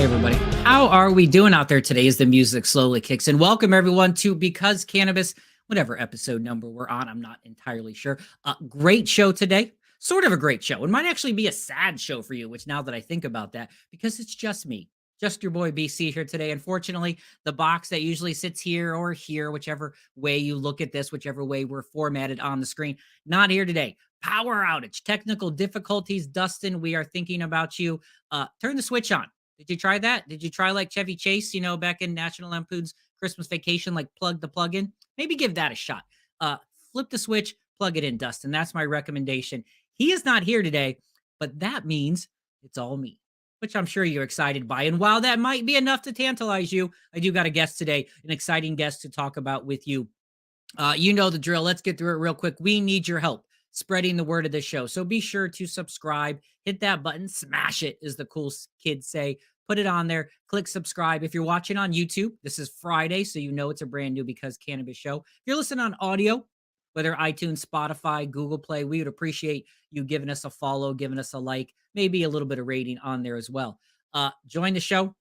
Hey everybody, how are we doing out there today as the music slowly kicks in? Welcome everyone to Because Cannabis, whatever episode number we're on, I'm not entirely sure. Great show today, sort of a great show. It might actually be a sad show for you, which now that I think about that, because it's just me, just your boy BC here today. Unfortunately, the box that usually sits here or here, whichever way you look at this, whichever way we're formatted on the screen, not here today. Power outage, technical difficulties. Dustin, we are thinking about you. Turn the switch on. Did you try that? Did you try like Chevy Chase, back in National Lampoon's Christmas Vacation, like plug the plug in? Maybe give that a shot. Flip the switch, plug it in, Dustin. That's my recommendation. He is not here today, but that means it's all me, which I'm sure you're excited by. And while that might be enough to tantalize you, I do got a guest today, an exciting guest to talk about with you. You know the drill. Let's get through it real quick. We need your help spreading the word of this show. So be sure to subscribe, hit that button, smash it, as the cool kids say. Put it on there, click subscribe. If you're watching on YouTube, this is Friday, so you know it's a brand new Because Cannabis show. If you're listening on audio, whether iTunes, Spotify, Google Play, we would appreciate you giving us a follow, giving us a like, maybe a little bit of rating on there as well. Join the show.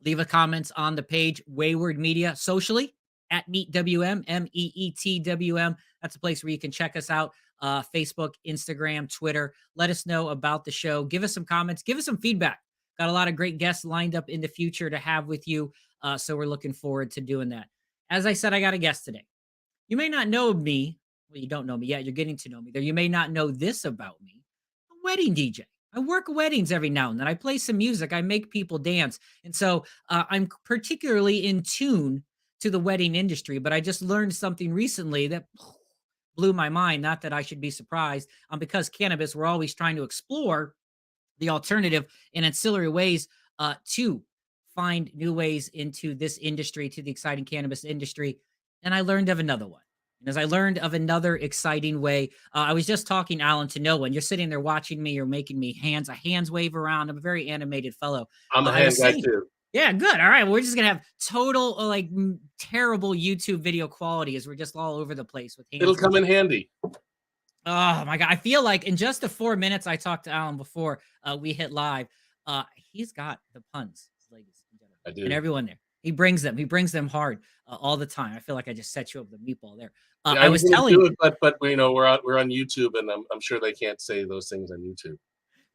Leave a comments on the page, Wayward Media, socially, at MeetWM, MEETWM. That's a place where you can check us out. Facebook, Instagram, Twitter. Let us know about the show. Give us some comments. Give us some feedback. Got a lot of great guests lined up in the future to have with you. So we're looking forward to doing that. As I said, I got a guest today. You may not know me. Well, you don't know me yet. You're getting to know me there. You may not know this about me. I'm a wedding DJ. I work weddings every now and then. I play some music. I make people dance. And so I'm particularly in tune to the wedding industry. But I just learned something recently that blew my mind. Not that I should be surprised. Because Cannabis, we're always trying to explore the alternative and ancillary ways to find new ways into this industry, to the exciting cannabis industry. And I learned of another one. And as I learned of another exciting way, I was just talking, Alan, to no one. You're sitting there watching me. You're making me a hands wave around. I'm a very animated fellow. I'm a hand guy too. Yeah, good. All right. Well, we're just going to have total, terrible YouTube video quality as we're just all over the place with hands. It'll come in handy. Oh my God. I feel like in just the 4 minutes I talked to Alan before we hit live, he's got the puns, ladies and gentlemen. I do. And everyone there. He brings them hard all the time. I feel like I just set you up with a meatball there. Yeah, I was telling you, but we're on YouTube, and I'm sure they can't say those things on YouTube.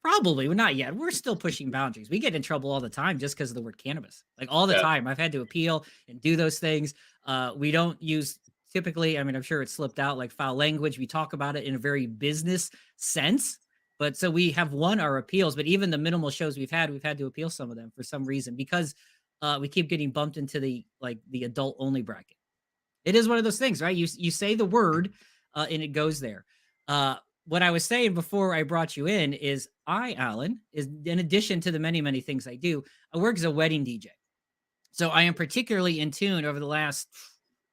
Probably, well, not yet. We're still pushing boundaries. We get in trouble all the time just because of the word cannabis, like all the time. I've had to appeal and do those things. We don't use typically. I mean, I'm sure it slipped out like foul language. We talk about it in a very business sense. But so we have won our appeals, but even the minimal shows we've had to appeal some of them for some reason because we keep getting bumped into the adult only bracket. It is one of those things, right? You say the word and it goes there. What I was saying before I brought you in is Alan, is in addition to the many, many things I do, I work as a wedding DJ. So I am particularly in tune over the last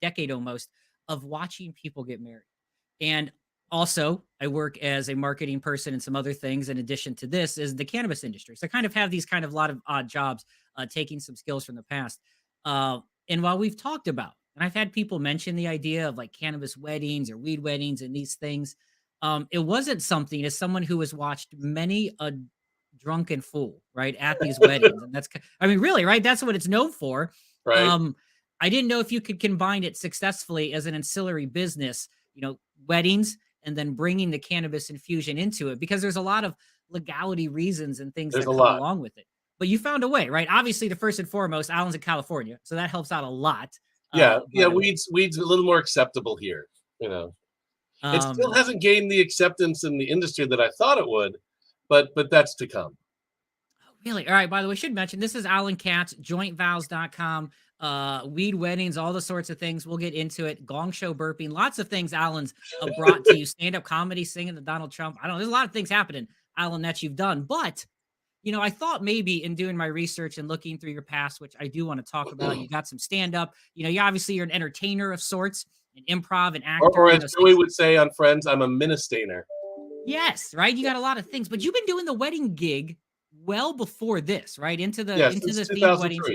decade almost of watching people get married. And also, I work as a marketing person and some other things in addition to this is the cannabis industry. So I kind of have these kind of lot of odd jobs, taking some skills from the past. And while we've talked about, and I've had people mention the idea of like cannabis weddings or weed weddings and these things, it wasn't something as someone who has watched many a drunken fool, right, at these weddings. And that's, I mean, really, right? That's what it's known for. Right. I didn't know if you could combine it successfully as an ancillary business, weddings, and then bringing the cannabis infusion into it, because there's a lot of legality reasons and things that come along with it. But you found a way, right? Obviously, the first and foremost, Alan's in California, so that helps out a lot. Yeah, weed's a little more acceptable here, It still hasn't gained the acceptance in the industry that I thought it would, but that's to come. Really? All right. By the way, I should mention, this is Alan Katz, jointvows.com, weed weddings, all the sorts of things. We'll get into it. Gong Show burping, lots of things Alan's brought to you. Stand-up comedy, singing to Donald Trump. I don't know. There's a lot of things happening, Alan, that you've done. But, I thought maybe in doing my research and looking through your past, which I do want to talk about, you got some stand-up. You're an entertainer of sorts, an improv, an actor. Or as Joey would say on Friends, I'm a ministainer. Yes, right? You got a lot of things. But you've been doing the wedding gig well before this, right? Into the theme weddings.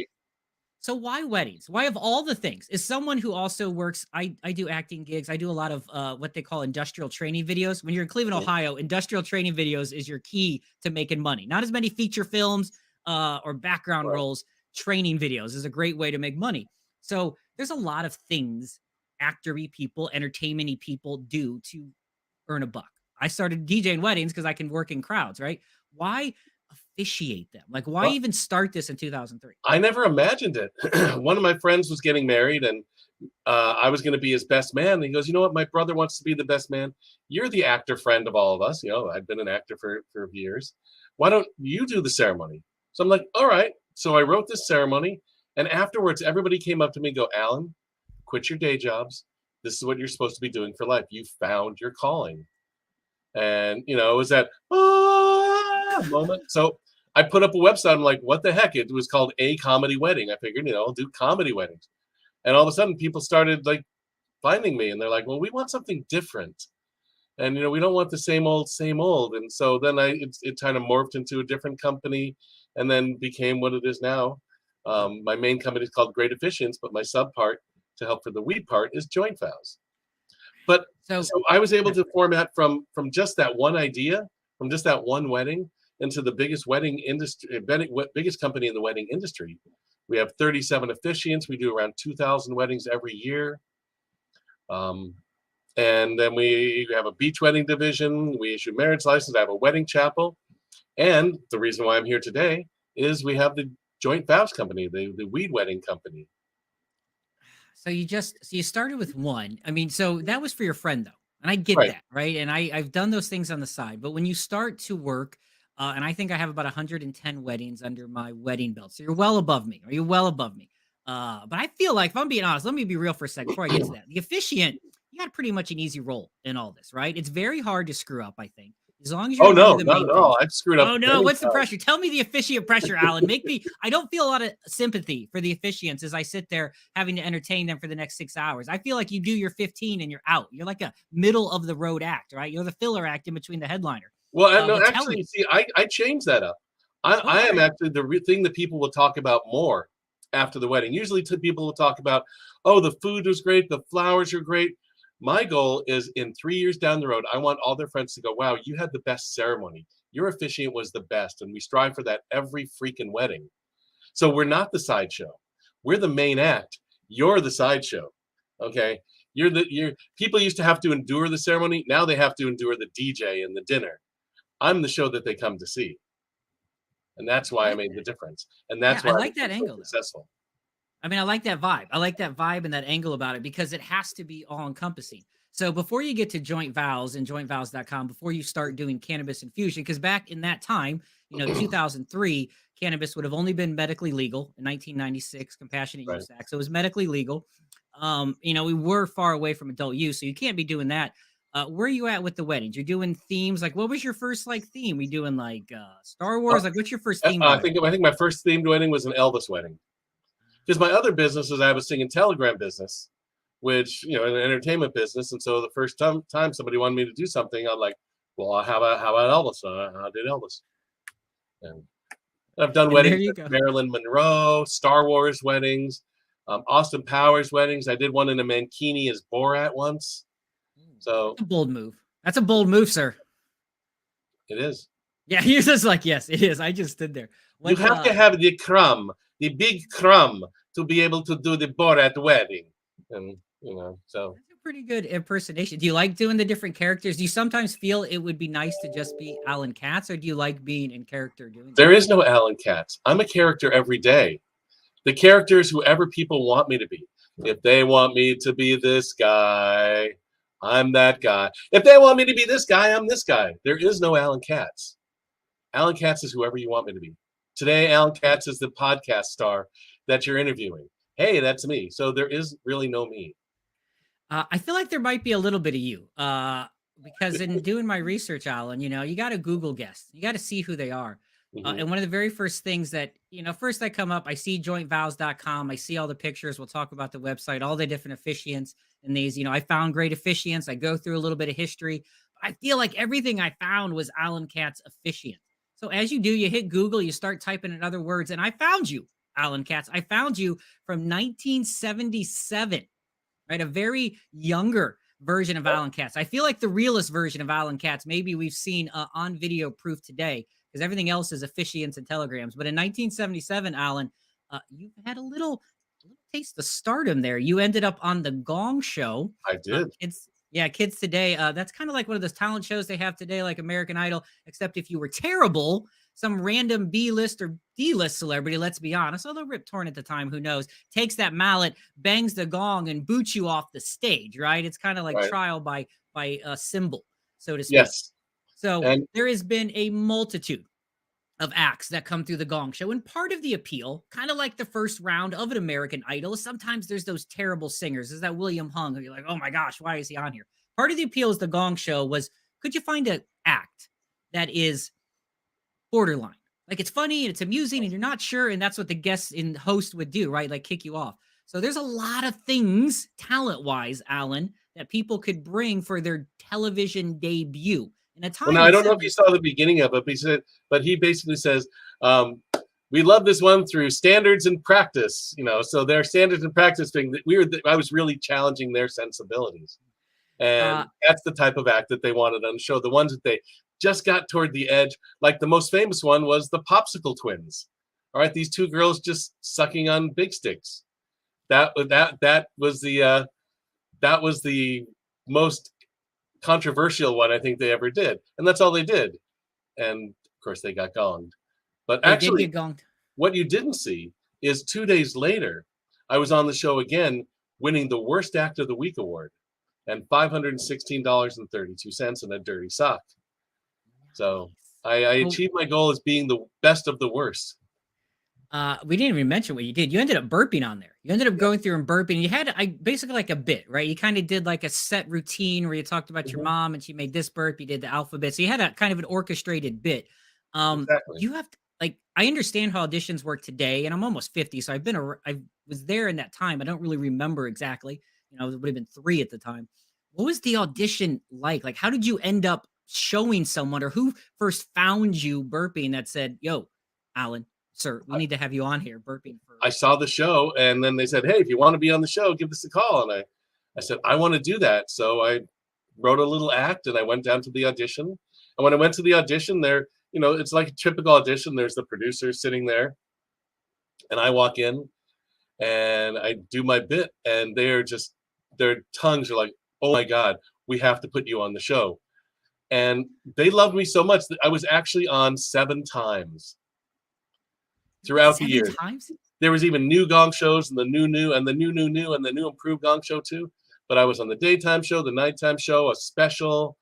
So why weddings? Why of all the things? As someone who also works, I do acting gigs. I do a lot of what they call industrial training videos. When you're in Cleveland, Ohio, industrial training videos is your key to making money. Not as many feature films, or background roles. Training videos is a great way to make money. So there's a lot of things actor-y people, entertainment-y people do to earn a buck. I started DJing weddings because I can work in crowds, right? Why officiate them? Like, why even start this in 2003? I never imagined it. One of my friends was getting married, and I was going to be his best man. And he goes, you know what? My brother wants to be the best man. You're the actor friend of all of us. You know, I've been an actor for years. Why don't you do the ceremony? So I'm like, all right. So I wrote this ceremony. And afterwards, everybody came up to me and go, Alan, quit your day jobs. This is what you're supposed to be doing for life. You found your calling. And, you know, it was that moment. So I put up a website. I'm like, what the heck? It was called A Comedy Wedding. I figured, you know, I'll do comedy weddings. And all of a sudden people started like finding me, and they're like, well, we want something different. And, you know, we don't want the same old, same old. And so then it kind of morphed into a different company and then became what it is now. My main company is called Great Officiants, but my sub part to help for the weed part is Joint Vows. But so I was able to format from just that one idea, from just that one wedding, into the biggest wedding industry, biggest company in the wedding industry. We have 37 officiants. We do around 2,000 weddings every year. And then we have a beach wedding division. We issue marriage license. I have a wedding chapel. And the reason why I'm here today is we have the Joint Vows company, the weed wedding company. So you started with one. I mean, so that was for your friend though. And I get that, right? And I've done those things on the side. But when you start to work, and I think I have about 110 weddings under my wedding belt. So you're well above me. Are you well above me? But I feel like, if I'm being honest, let me be real for a second before I get to that. The officiant, you got pretty much an easy role in all this, right? It's very hard to screw up, I think. As long as you're not at all. I've screwed up. Oh no, what's the pressure? Tell me the officiant pressure, Alan. I don't feel a lot of sympathy for the officiants as I sit there having to entertain them for the next 6 hours. I feel like you do your 15 and you're out. You're like a middle of the road act, right? You're the filler act in between the headliner. Well, no, actually, see, I changed that up. I am actually the thing that people will talk about more after the wedding. Usually people will talk about, oh, the food was great, the flowers are great. My goal is in 3 years down the road, I want all their friends to go, wow, you had the best ceremony. Your officiant was the best. And we strive for that every freaking wedding. So we're not the sideshow. We're the main act. You're the sideshow. Okay. People used to have to endure the ceremony. Now they have to endure the DJ and the dinner. I'm the show that they come to see. And that's why I made the difference. And that's why I like that angle. Successful. I mean, I like that vibe. I like that vibe and that angle about it because it has to be all encompassing. So before you get to Joint Vows and jointvows.com, before you start doing cannabis infusion, because back in that time, 2003, cannabis would have only been medically legal in 1996, Compassionate Use Act. So it was medically legal. We were far away from adult use, so you can't be doing that. Where are you at with the weddings? You're doing themes. Like, what was your first theme? We doing like Star Wars? Like, what's your first theme? I think my first themed wedding was an Elvis wedding. Because my other business is I have a singing telegram business, which, an entertainment business. And so the first time somebody wanted me to do something, I'm like, well, how about Elvis? I did Elvis. And I've done weddings with Marilyn Monroe, Star Wars weddings, Austin Powers weddings. I did one in a mankini as Borat once. So that's a bold move. That's a bold move, sir. It is. Yeah, he was just like, yes, it is. I just stood there. You have to have the big crumb to be able to do the Borat wedding. And, so. That's a pretty good impersonation. Do you like doing the different characters? Do you sometimes feel it would be nice to just be Alan Katz, or do you like being in character doing that? There is no Alan Katz. I'm a character every day. The character is whoever people want me to be. If they want me to be this guy, I'm that guy. If they want me to be this guy, I'm this guy. There is no Alan Katz. Alan Katz is whoever you want me to be. Today, Alan Katz is the podcast star that you're interviewing. Hey, that's me. So there is really no me. I feel like there might be a little bit of you because in doing my research, Alan, you got to Google guests. You got to see who they are. And one of the very first things that, first I come up, I see jointvows.com. I see all the pictures. We'll talk about the website, all the different officiants and these, I found great officiants. I go through a little bit of history. I feel like everything I found was Alan Katz officiant. So as you do, you hit Google, you start typing in other words, and I found you, Alan Katz. I found you from 1977, right? A very younger version of Alan Katz. I feel like the realest version of Alan Katz, maybe we've seen on video proof today, because everything else is officiants and telegrams. But in 1977, Alan, you had a little taste of stardom there. You ended up on the Gong Show. I did. Kids today. That's kind of like one of those talent shows they have today, like American Idol, except if you were terrible, some random B-list or D-list celebrity, let's be honest, although Rip Torn at the time, who knows, takes that mallet, bangs the gong, and boots you off the stage, right? It's kind of like Right. trial by symbol, so to speak. Yes. So And there has been a multitude of acts that come through the Gong Show. And part of the appeal, kind of like the first round of an American Idol, is sometimes there's those terrible singers. There's that William Hung who you're like, oh my gosh, why is he on here? Part of the appeal is the Gong Show was, could you find an act that is borderline? Like it's funny and it's amusing and you're not sure. And that's what the guests and host would do, right? Like kick you off. So there's a lot of things talent-wise, Alan, that people could bring for their television debut. And at well, now, I don't know if you saw the beginning of it, but he basically says, we love this one through standards and practice, so their standards and practice thing that I was really challenging their sensibilities. And that's the type of act that they wanted on the show. The ones that they just got toward the edge, like the most famous one was the Popsicle Twins. All right, these two girls just sucking on big sticks. That was the most controversial one I think they ever did, and that's all they did. And of course, they got gonged. But they actually, did get gonged. What you didn't see is 2 days later, I was on the show again, winning the Worst Act of the Week award, and $516.32 in a dirty sock. So I achieved my goal as being the best of the worst. We didn't even mention what you did. You ended up burping on there. You ended up going through and burping. You had basically like a bit, right? You kind of did like a set routine where you talked about your mom and she made this burp. You did the alphabet. So you had a kind of an orchestrated bit. Exactly. You have to, like, I understand how auditions work today, and I'm almost 50, so I was there in that time. I don't really remember exactly. It would have been 3 at the time. What was the audition like? Like, how did you end up showing someone, or who first found you burping that said, yo, Alan, sir, we need to have you on here burping. I saw the show, and then they said, hey, if you want to be on the show, give us a call. And I said, I want to do that. So I wrote a little act, and I went down to the audition. And when I went to the audition there, it's like a typical audition. There's the producer sitting there, and I walk in, and I do my bit, and their tongues are like, oh my God, we have to put you on the show. And they loved me so much that I was actually on 7 times throughout the years. There was even new Gong shows, and the new, and the new, and the new improved Gong show too. But I was on the daytime show, the nighttime show, a special.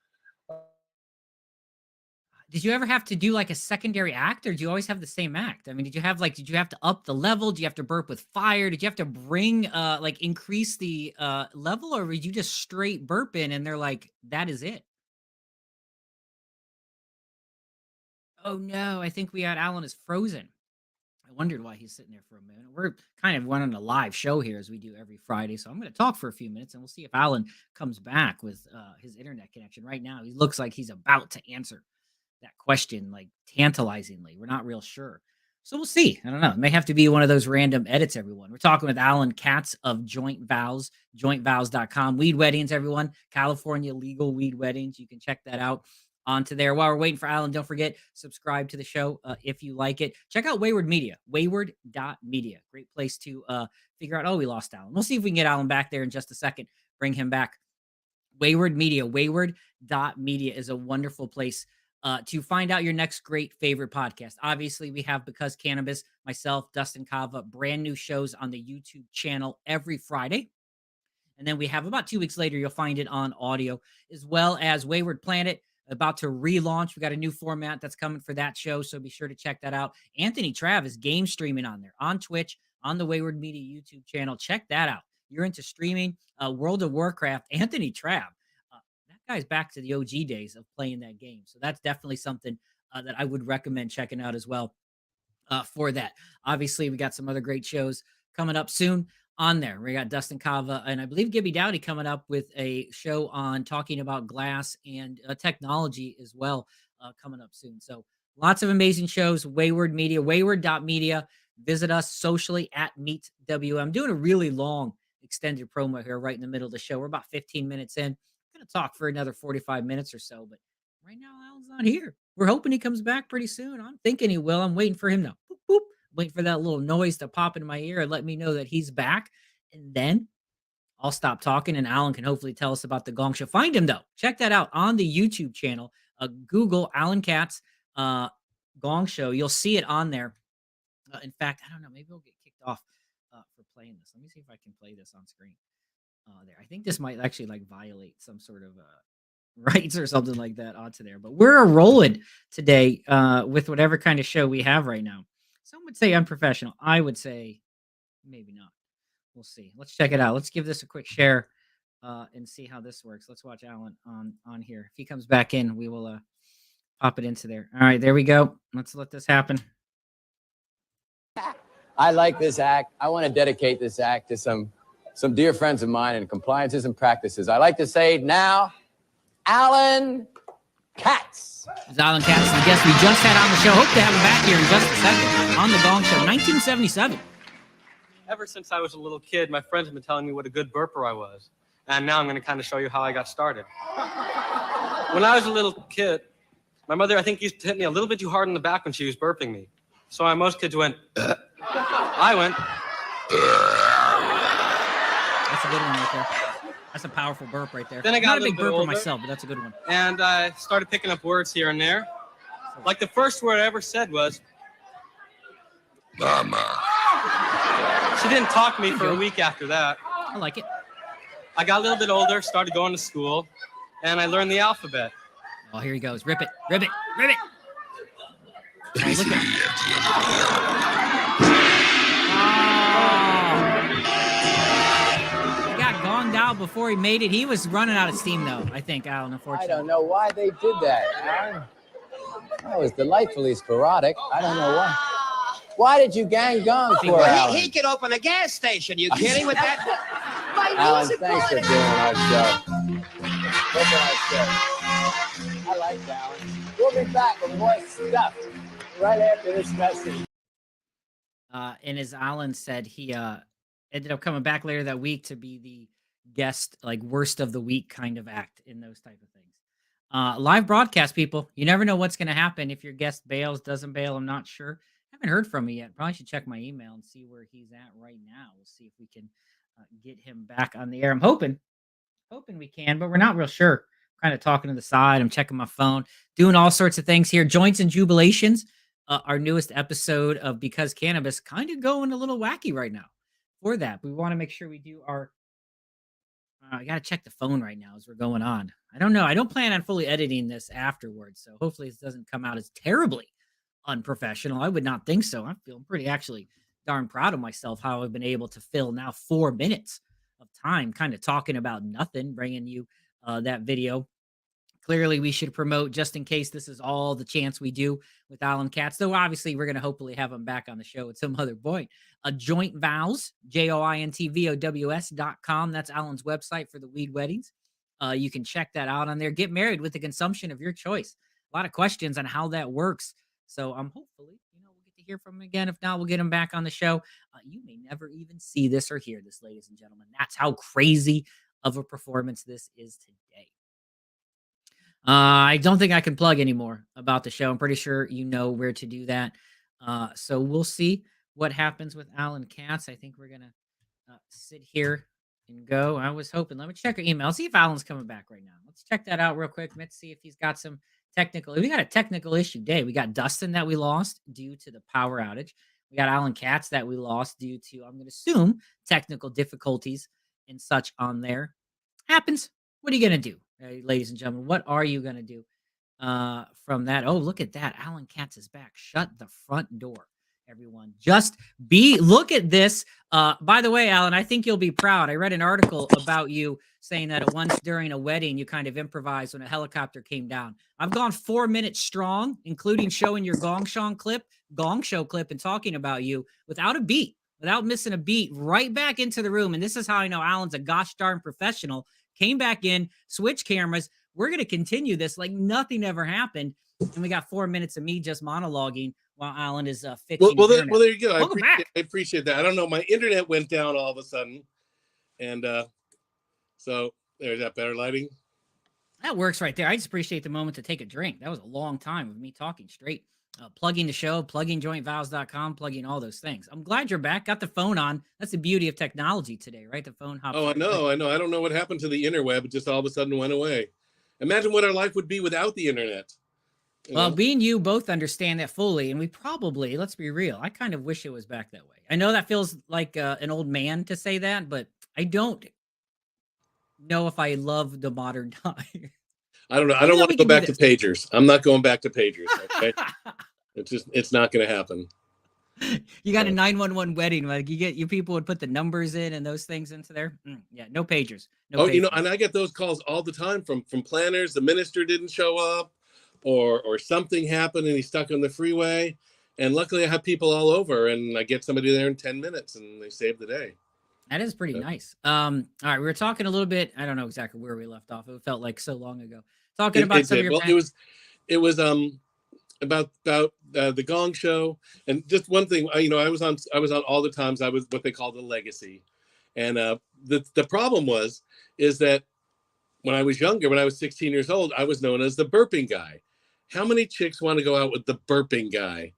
Did you ever have to do like a secondary act, or did you always have the same act? I mean, did you have to up the level? Do you have to burp with fire? Did you have to bring increase the level, or did you just straight burp in and they're like, that is it? Oh no, I think we had Alan is frozen. I wondered why he's sitting there for a minute. We're kind of running a live show here as we do every Friday. So I'm going to talk for a few minutes and we'll see if Alan comes back with his internet connection. Right now, he looks like he's about to answer that question, like tantalizingly. We're not real sure. So we'll see. I don't know. It may have to be one of those random edits, everyone. We're talking with Alan Katz of Joint Vows, jointvows.com. Weed weddings, everyone. California legal weed weddings. You can check that out onto there. While we're waiting for Alan, don't forget, subscribe to the show if you like it. Check out Wayward Media, wayward.media. Great place to figure out, we lost Alan. We'll see if we can get Alan back there in just a second. Bring him back. Wayward Media, wayward.media is a wonderful place to find out your next great favorite podcast. Obviously, we have Because Cannabis, myself, Dustin Kava, brand new shows on the YouTube channel every Friday. And then we have about 2 weeks later, you'll find it on audio, as well as Wayward Planet, about to relaunch. We got a new format that's coming for that show, so be sure to check that out. Anthony Trav is game streaming on there, on Twitch, on the Wayward Media YouTube channel. Check that out. You're into streaming, World of Warcraft, Anthony Trav. That guy's back to the OG days of playing that game. So that's definitely something that I would recommend checking out as well for that. Obviously, we got some other great shows coming up soon on there. We got Dustin Kava and I believe Gibby Dowdy coming up with a show on talking about glass and technology as well coming up soon. So lots of amazing shows. Wayward Media, wayward.media. Visit us socially at MeetWM. I'm doing a really long extended promo here right in the middle of the show. We're about 15 minutes in. I'm going to talk for another 45 minutes or so, but Right now, Alan's not here. We're hoping he comes back pretty soon. I'm thinking he will. I'm waiting for him to boop, boop, waiting for that little noise to pop in my ear and let me know that he's back. And then I'll stop talking and Alan can hopefully tell us about the Gong Show. Find him though. Check that out on the YouTube channel. Google Alan Katz Gong Show. You'll see it on there. In fact, I don't know. Maybe we'll get kicked off for playing this. Let me see if I can play this on screen. There. I think this might actually like violate some sort of rights or something like that onto there. But we're rolling today with whatever kind of show we have right now. Some would say unprofessional. I would say maybe not. We'll see. Let's check it out. Let's give this a quick share and see how this works. Let's watch Alan on here. If he comes back in, we will pop it into there. All right, there we go. Let's let this happen. I like this act. I want to dedicate this act to some dear friends of mine in compliances and practices. I like to say now, Alan Katz. It's Alan Katz, the guest we just had on the show. Hope to have him back here in just a second on the Gong Show, 1977. Ever since I was a little kid, my friends have been telling me what a good burper I was. And now I'm going to kind of show you how I got started. When I was a little kid, my mother, I think, used to hit me a little bit too hard in the back when she was burping me. So most kids went, I went. That's a good one right there. That's a powerful burp right there. Then I got not a big burper older, myself, but that's a good one. And I started picking up words here and there. Like the first word I ever said was, Mama. She didn't talk to me for a week after that. I like it. I got a little bit older, started going to school, and I learned the alphabet. Oh, here he goes. Rip it, rip it, rip it. Oh, look at He got gonged out before he made it. He was running out of steam, though, I think, Alan, unfortunately. I don't know why they did that, Alan. That was delightfully sporadic. I don't know why. Why did you gang gong for Alan? He could open a gas station. You kidding with that? Alan, thanks for doing our show. Look at our show. I like Alan. We'll be back with more stuff right after this message. And as Alan said, he ended up coming back later that week to be the guest, like worst of the week kind of act in those type of things. Live broadcast, people. You never know what's going to happen if your guest bails, doesn't bail. I'm not sure. Haven't heard from me yet. Probably should check my email and see where he's at right now. We'll see if we can get him back on the air. I'm hoping we can, but we're not real sure. Kind of talking to the side. I'm checking my phone, doing all sorts of things here. Joints and jubilations, our newest episode of Because Cannabis, kind of going a little wacky right now. For that, we want to make sure we do our. I got to check the phone right now as we're going on. I don't know. I don't plan on fully editing this afterwards, so hopefully this doesn't come out as terribly unprofessional. I would not think so. I'm feeling pretty actually darn proud of myself how I've been able to fill now 4 minutes of time kind of talking about nothing, bringing you that video. Clearly we should promote, just in case this is all the chance we do with Alan Katz, though obviously we're going to hopefully have him back on the show at some other point. A joint vows, jointvows.com. That's Alan's website for the weed weddings. You can check that out on there. Get married with the consumption of your choice. A lot of questions on how that works. So hopefully, we'll get to hear from him again. If not, we'll get him back on the show. You may never even see this or hear this, ladies and gentlemen. That's how crazy of a performance this is today. I don't think I can plug anymore about the show. I'm pretty sure you know where to do that. So we'll see what happens with Alan Katz. I think we're going to sit here and go. I was hoping. Let me check our email. See if Alan's coming back right now. Let's check that out real quick. Let's see if he's got some technical. We got a technical issue day. We got Dustin that we lost due to the power outage. We got Alan Katz that we lost due to, I'm going to assume, technical difficulties and such on there. Happens. What are you going to do, ladies and gentlemen? What are you going to do from that? Oh, look at that. Alan Katz is back. Shut the front door, everyone. Look at this. By the way, Alan, I think you'll be proud. I read an article about you saying that at once during a wedding, you kind of improvised when a helicopter came down. I've gone 4 minutes strong, including showing your Gong Show clip and talking about you without a beat, without missing a beat, right back into the room. And this is how I know Alan's a gosh darn professional. Came back in, switched cameras. We're going to continue this like nothing ever happened. And we got 4 minutes of me just monologuing while Alan is fixing. Well, there you go. I appreciate that. I don't know. My internet went down all of a sudden. And so there's that better lighting. That works right there. I just appreciate the moment to take a drink. That was a long time of me talking straight, plugging the show, plugging jointvows.com, plugging all those things. I'm glad you're back. Got the phone on. That's the beauty of technology today, right? The phone hops. Oh, I right know. away. I know. I don't know what happened to the interweb. It just all of a sudden went away. Imagine what our life would be without the internet. Well, me and you both understand that fully, and we probably, let's be real, I kind of wish it was back that way. I know that feels like an old man to say that, but I don't know if I love the modern time. I don't know. I Maybe don't then want we to go can do back to pagers. I'm not going back to pagers. Okay. It's not going to happen. You got a 911 wedding, like you people would put the numbers in and those things into there. Yeah, no pagers. No Oh, pagers. and I get those calls all the time from planners. The minister didn't show up, or something happened and he's stuck on the freeway. And luckily, I have people all over, and I get somebody there in 10 minutes, and they save the day. That is pretty nice. All right, we were talking a little bit. I don't know exactly where we left off. It felt like so long ago. Talking about some of your. Well, it was about the Gong Show, and just one thing. I was on all the times. I was what they call the legacy, and the problem is that when I was younger, when I was 16 years old, I was known as the burping guy. How many chicks want to go out with the burping guy?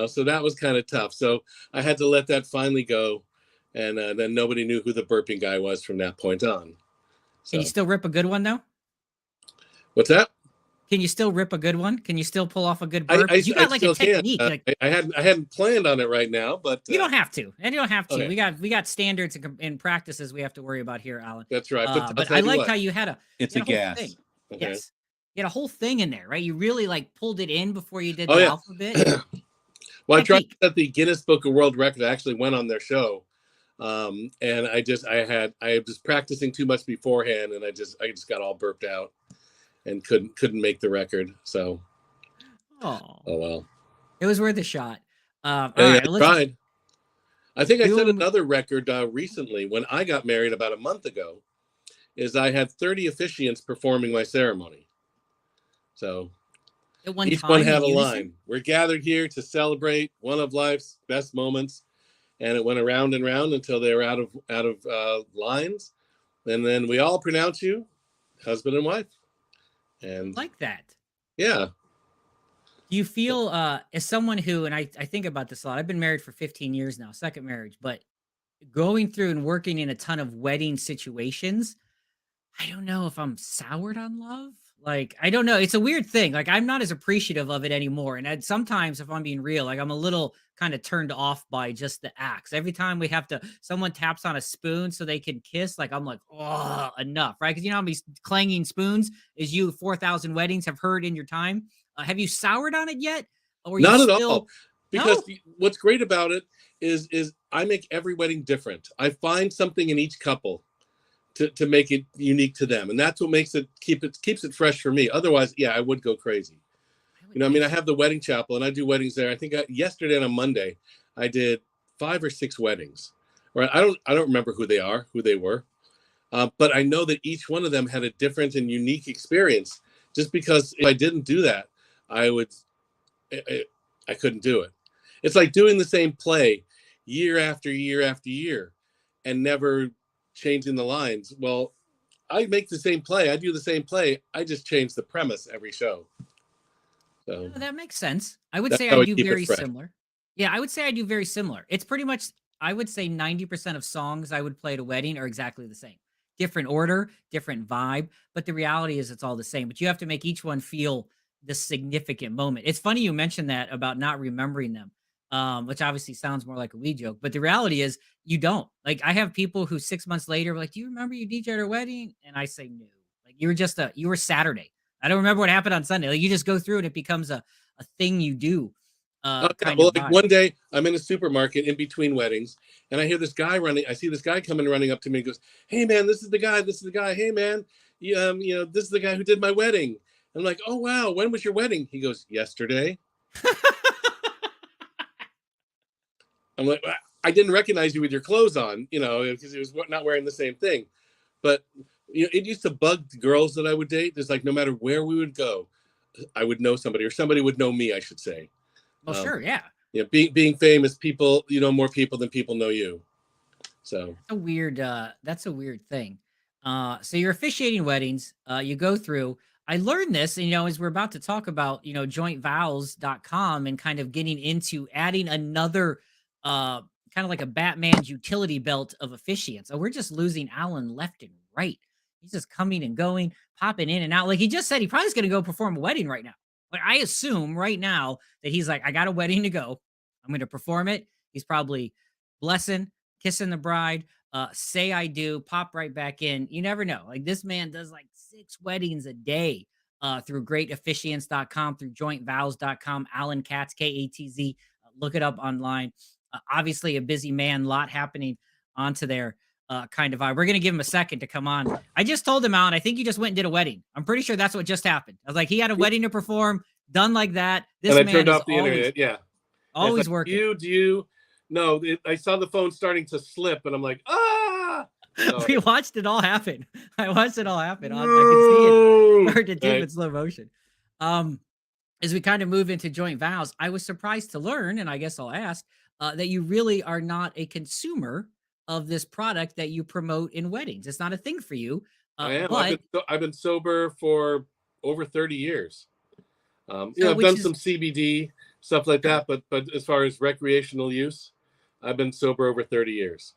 So that was kind of tough. So I had to let that finally go. And then nobody knew who the burping guy was from that point on. So. Can you still rip a good one, though? What's that? Can you still rip a good one? Can you still pull off a good burp? You got like a technique. I hadn't planned on it right now, but you don't have to, and you don't have to. Okay. We got standards and practices we have to worry about here, Alan. That's right. But I liked how you had a. It's a gas. Thing. Okay. Yes, you had a whole thing in there, right? You really like pulled it in before you did the alphabet. Well, I tried to set the Guinness Book of World Records. I actually went on their show. And I was practicing too much beforehand, and I just got all burped out and couldn't make the record. So, oh well, it was worth a shot. I tried. I think I set another record recently when I got married about a month ago. Is I had 30 officiants performing my ceremony. So each one had a line. We're gathered here to celebrate one of life's best moments. And it went around and round until they were out of lines, and then we all pronounce you husband and wife. And like that. Yeah. Do you feel as someone who, and I think about this a lot. I've been married for 15 years now, second marriage, but going through and working in a ton of wedding situations, I don't know if I'm soured on love. Like, I don't know. It's a weird thing. Like, I'm not as appreciative of it anymore. And sometimes, if I'm being real, like I'm a little kind of turned off by just the acts. Every time someone taps on a spoon so they can kiss, like I'm like, oh, enough, right? Because you know how many clanging spoons is 4,000 weddings have heard in your time. Have you soured on it yet? Or not at all. Because what's great about it is I make every wedding different. I find something in each couple to make it unique to them, and that's what makes it keeps it fresh for me. Otherwise, I would go crazy. I have the wedding chapel, and I do weddings there. I think yesterday on a Monday, I did 5 or 6 weddings. Right? I don't remember who they were, but I know that each one of them had a different and unique experience. Just because if I didn't do that, I couldn't do it. It's like doing the same play year after year after year, and never changing the lines. Well, I make the same play. I do the same play. I just change the premise every show. So that makes sense. I would say I do very similar. Yeah, I would say I do very similar. It's pretty much, I would say 90% of songs I would play at a wedding are exactly the same. Different order, different vibe, but the reality is it's all the same. But you have to make each one feel the significant moment. It's funny you mentioned that about not remembering them. Which obviously sounds more like a weed joke, but the reality is you don't. Like, I have people who 6 months later were like, "Do you remember you DJ'd at our wedding?" And I say, "No." Like, you were Saturday. I don't remember what happened on Sunday. Like, you just go through and it becomes a thing you do. One day I'm in a supermarket in between weddings, and I hear this guy running. I see this guy running up to me and goes, "Hey man, this is the guy. This is the guy. Hey man, this is the guy who did my wedding." I'm like, "Oh wow, when was your wedding?" He goes, "Yesterday." I'm like, I didn't recognize you with your clothes on, because he was not wearing the same thing. But it used to bug the girls that I would date. It's like no matter where we would go, I would know somebody, or somebody would know me, I should say. Well, sure, yeah. Being famous, people, more people than people know you. So that's a weird thing. So you're officiating weddings. You go through. I learned this, and as we're about to talk about, jointvows.com and kind of getting into adding another kind of like a Batman's utility belt of officiants. So we're just losing Alan left and right. He's just coming and going, popping in and out. Like he just said, he probably is going to go perform a wedding right now. Like I assume right now that he's like, I got a wedding to go. I'm going to perform it. He's probably blessing, kissing the bride, say I do, pop right back in. You never know. Like this man does like 6 weddings a day through greatofficiants.com, through jointvows.com, Alan Katz, Katz. Look it up online. Obviously a busy man, lot happening onto there. Kind of vibe. We're gonna give him a second to come on. I just told him out. I think he just went and did a wedding. I'm pretty sure that's what just happened. I was like, he had a wedding to perform, done like that. This and man I turned is off the internet. Yeah, always like, working. No, I saw the phone starting to slip, and I'm like, ah. No. We watched it all happen. I watched it all happen. I could see it start to tape in slow motion. As we kind of move into joint vows, I was surprised to learn, and I guess I'll ask, that you really are not a consumer of this product that you promote in weddings. It's not a thing for you. I am. But I've been sober for over 30 years. I've done some CBD stuff like that, but as far as recreational use, I've been sober over 30 years.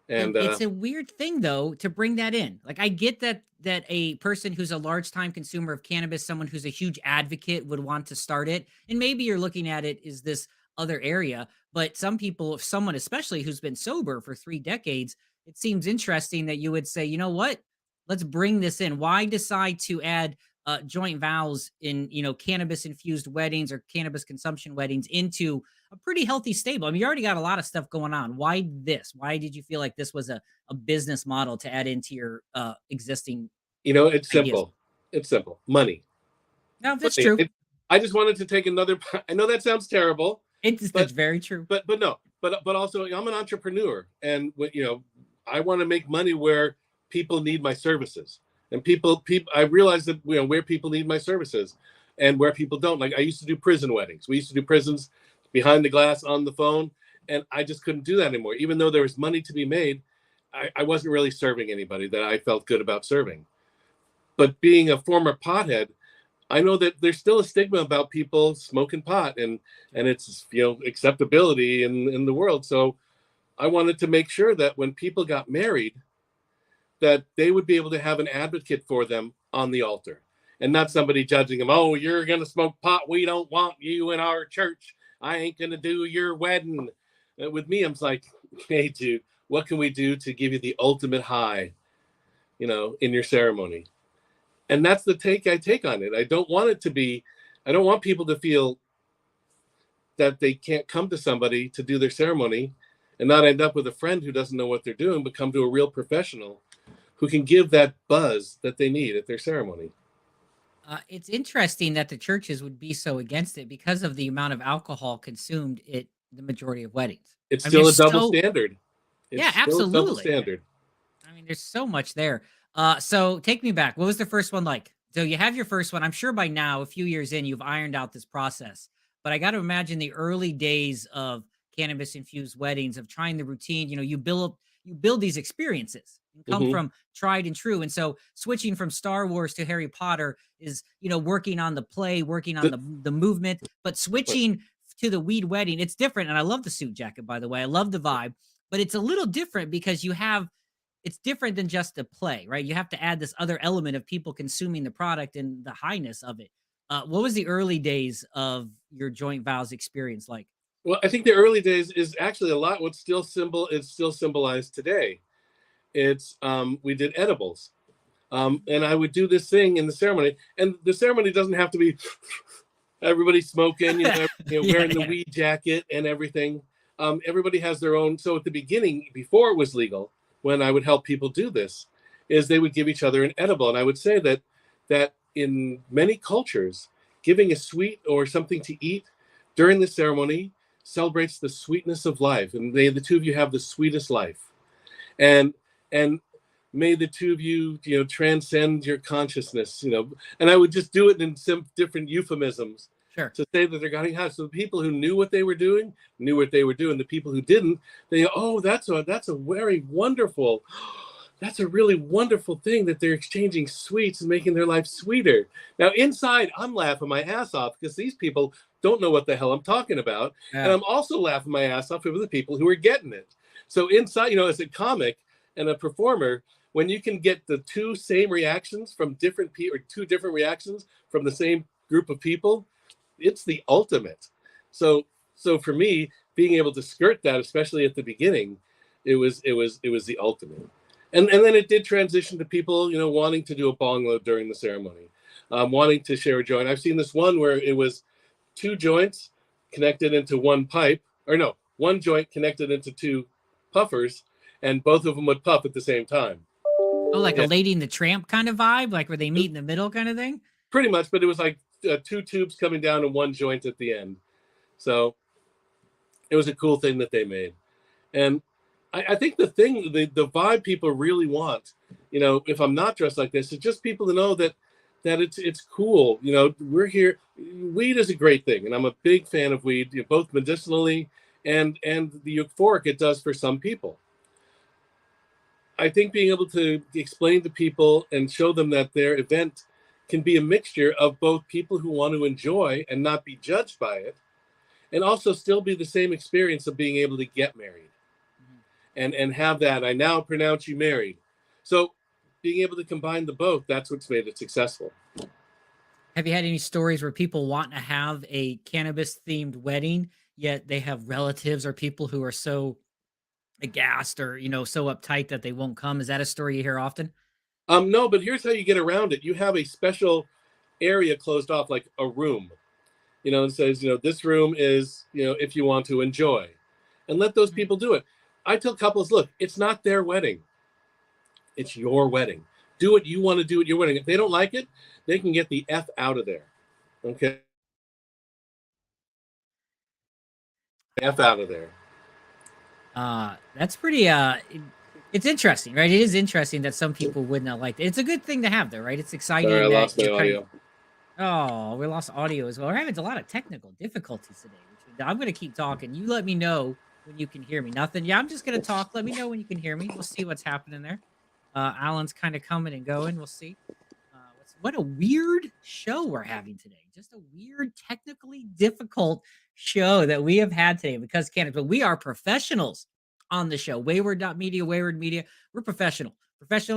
And it's a weird thing though to bring that in. Like I get that a person who's a large time consumer of cannabis, someone who's a huge advocate would want to start it. And maybe you're looking at it as this other area, but some people, if someone especially who's been sober for 3 decades, it seems interesting that you would say, you know what, let's bring this in. Why decide to add joint vows in, cannabis infused weddings or cannabis consumption weddings into a pretty healthy stable? I mean, you already got a lot of stuff going on. Why this? Why did you feel like this was a business model to add into your existing? It's ideas? simple. It's simple. Money. No, that's true. I just wanted to take another. I know that sounds terrible. It's very true. But also I'm an entrepreneur, and I want to make money where people need my services, and people. I realize that where people need my services, and where people don't. Like I used to do prison weddings. We used to do prisons behind the glass on the phone, and I just couldn't do that anymore. Even though there was money to be made, I wasn't really serving anybody that I felt good about serving. But being a former pothead, I know that there's still a stigma about people smoking pot and its acceptability in the world. So I wanted to make sure that when people got married, that they would be able to have an advocate for them on the altar, and not somebody judging them. Oh, you're gonna smoke pot. We don't want you in our church. I ain't gonna do your wedding. With me, I'm like, hey, dude, what can we do to give you the ultimate high, in your ceremony? And that's the take I take on it. I don't want people to feel that they can't come to somebody to do their ceremony and not end up with a friend who doesn't know what they're doing, but come to a real professional who can give that buzz that they need at their ceremony. It's interesting that the churches would be so against it because of the amount of alcohol consumed at the majority of weddings. It's still a double standard. Absolutely. Double standard. I mean, there's so much there. So take me back. What was the first one like? So you have your first one. I'm sure by now, a few years in, you've ironed out this process. But I got to imagine the early days of cannabis-infused weddings, of trying the routine. You build these experiences and come from tried and true. And so switching from Star Wars to Harry Potter is, working on the play, working on the movement, but switching to the weed wedding, it's different. And I love the suit jacket, by the way. I love the vibe, but it's a little different because it's different than just a play, right? You have to add this other element of people consuming the product and the highness of it. What was the early days of your joint vows experience like? Well, I think the early days is actually a lot what's still symbolized today. It's we did edibles, and I would do this thing in the ceremony, and the ceremony doesn't have to be everybody smoking, wearing the weed jacket and everything. Everybody has their own. So at the beginning, before it was legal, when I would help people do this, is they would give each other an edible. And I would say that in many cultures, giving a sweet or something to eat during the ceremony celebrates the sweetness of life. And may the two of you have the sweetest life. And may the two of you, transcend your consciousness, and I would just do it in some different euphemisms. Sure. To say that they're getting high. So the people who knew what they were doing knew what they were doing. The people who didn't, they, oh, that's a very wonderful. that's a really wonderful thing that they're exchanging sweets and making their life sweeter. Now, inside, I'm laughing my ass off because these people don't know what the hell I'm talking about. Yeah. And I'm also laughing my ass off over the people who are getting it. So inside, you know, as a comic and a performer, when you can get the two same reactions from different people, or two different reactions from the same group of people, it's the ultimate. So for me, being able to skirt that, especially at the beginning, it was the ultimate. And then it did transition to people, you know, wanting to do a bong load during the ceremony, wanting to share a joint. I've seen this one where it was 2 joints connected into one pipe, or no, 1 joint connected into 2 puffers, and both of them would puff at the same time. Oh, like a Lady and the Tramp kind of vibe, like where they meet in the middle kind of thing? Pretty much, but it was like 2 tubes coming down and 1 joint at the end. So it was a cool thing that they made. And I think the vibe people really want, you know, if I'm not dressed like this, is just people to know that it's cool. You know, we're here. Weed is a great thing, and I'm a big fan of weed, both medicinally and the euphoric it does for some people. I think being able to explain to people and show them that their event can be a mixture of both people who want to enjoy and not be judged by it, and also still be the same experience of being able to get married. And have that, I now pronounce you married. So being able to combine the both, that's what's made it successful. Have you had any stories where people want to have a cannabis themed wedding, yet they have relatives or people who are so aghast or, you know, so uptight that they won't come? Is that a story you hear often? No, but here's how you get around it. You have a special area closed off, like a room. You know, it says, you know, this room is, you know, if you want to enjoy. And let those people do it. I tell couples, look, it's not their wedding. It's your wedding. Do what you want to do at your wedding. If they don't like it, they can get the F out of there. Okay? F out of there. That's pretty, it's interesting, right? It is interesting that some people would not like it. It's a good thing to have though, right? It's exciting. Sorry, I that lost my you're audio. Oh, we lost audio as well. We're having a lot of technical difficulties today. I'm going to keep talking. You let me know when you can hear me. Nothing. Yeah, I'm just going to talk. Let me know when you can hear me. We'll see what's happening there. Alan's kind of coming and going. We'll see. What a weird show we're having today. Just a weird, technically difficult show that we have had today because cannabis. But we are professionals on the show. Wayward Media, Wayward Media. We're professional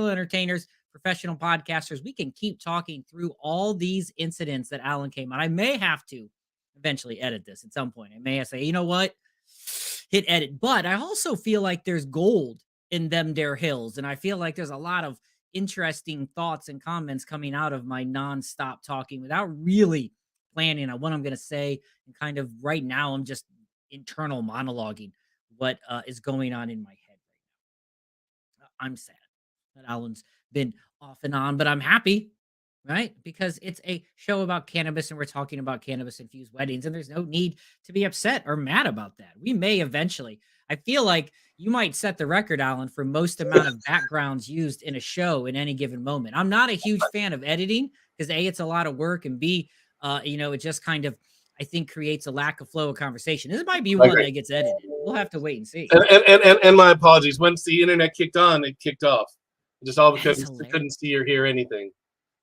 entertainers, professional podcasters. We can keep talking through all these incidents that Alan came on. I may have to eventually edit this at some point. I may have to say, you know what? Hit edit. But I also feel like there's gold in them there hills. And I feel like there's a lot of interesting thoughts and comments coming out of my nonstop talking without really planning on what I'm going to say. And kind of right now, I'm just internal monologuing what is going on in my head right now. I'm sad that Alan's been off and on, but I'm happy, right? Because it's a show about cannabis and we're talking about cannabis infused weddings, and there's no need to be upset or mad about that. We may eventually. I feel like you might set the record, Alan, for most amount of backgrounds used in a show in any given moment. I'm not a huge fan of editing because A, it's a lot of work, and B, you know, it just kind of, I think, creates a lack of flow of conversation. This might be one that gets edited. We'll have to wait and see. And my apologies. Once the internet kicked on, it kicked off. Just all because we couldn't see or hear anything.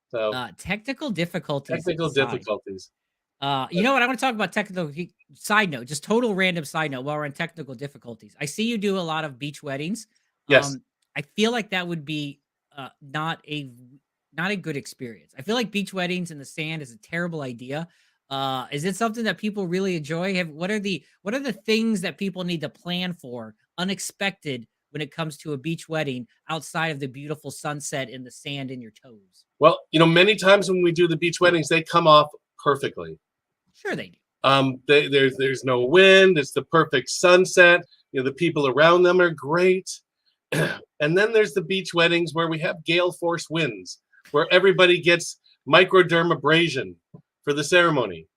So technical difficulties. Technical difficulties. You know what? I want to talk about technical side note, just total random side note while we're on technical difficulties. I see you do a lot of beach weddings. Yes. I feel like that would be not a good experience. I feel like beach weddings in the sand is a terrible idea. Is it something that people really enjoy? What are the things that people need to plan for unexpected when it comes to a beach wedding outside of the beautiful sunset and the sand in your toes? Well, you know, many times when we do the beach weddings, they come off perfectly. Sure they do. There's no wind. It's the perfect sunset. You know, the people around them are great. And then there's the beach weddings where we have gale force winds, where everybody gets microdermabrasion for the ceremony.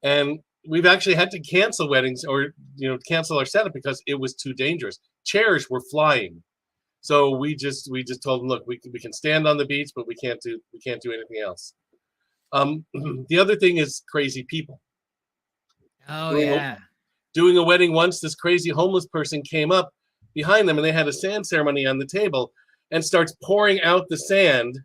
And we've actually had to cancel weddings or, you know, cancel our setup because it was too dangerous. Chairs were flying. So we just told them, look, we can stand on the beach, but we can't do anything else. The other thing is crazy people. Oh, yeah. Doing a wedding once, this crazy homeless person came up behind them and they had a sand ceremony on the table. and starts pouring out the sand.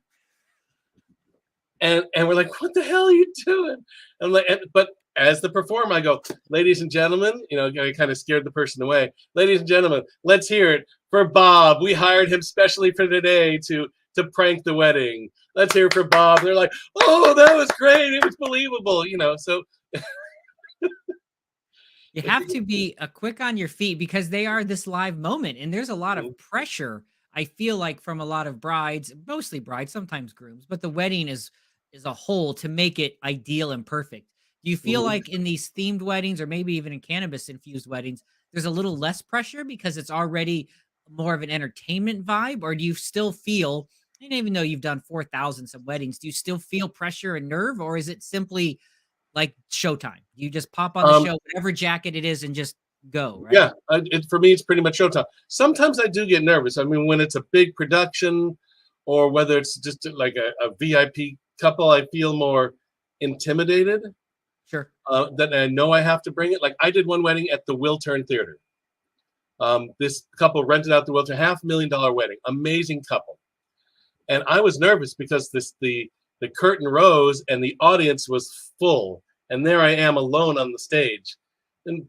And we're like, what the hell are you doing? I'm like, but as the performer, I go, ladies and gentlemen, I kind of scared the person away. Ladies and gentlemen, let's hear it for Bob. We hired him specially for today to prank the wedding. Let's hear it for Bob. They're like, oh, that was great. It was believable, so. You have to be quick on your feet because they are this live moment. And there's a lot of pressure, I feel like, from a lot of brides, mostly brides, sometimes grooms, but the wedding is a whole to make it ideal and perfect. Do you feel like in these themed weddings or maybe even in cannabis infused weddings, there's a little less pressure because it's already more of an entertainment vibe? Or do you still feel, and even though you've done 4,000 some weddings, do you still feel pressure and nerve, or is it simply like showtime? You just pop on the show, whatever jacket it is, and just go, right? Yeah, for me, it's pretty much showtime. Sometimes I do get nervous. I mean, when it's a big production or whether it's just like a VIP couple, I feel more intimidated. Sure. That I know I have to bring it. Like I did one wedding at the Wiltern Theater. This couple rented out the Wiltern, $500,000 wedding. Amazing couple. And I was nervous because the curtain rose and the audience was full. And there I am alone on the stage. And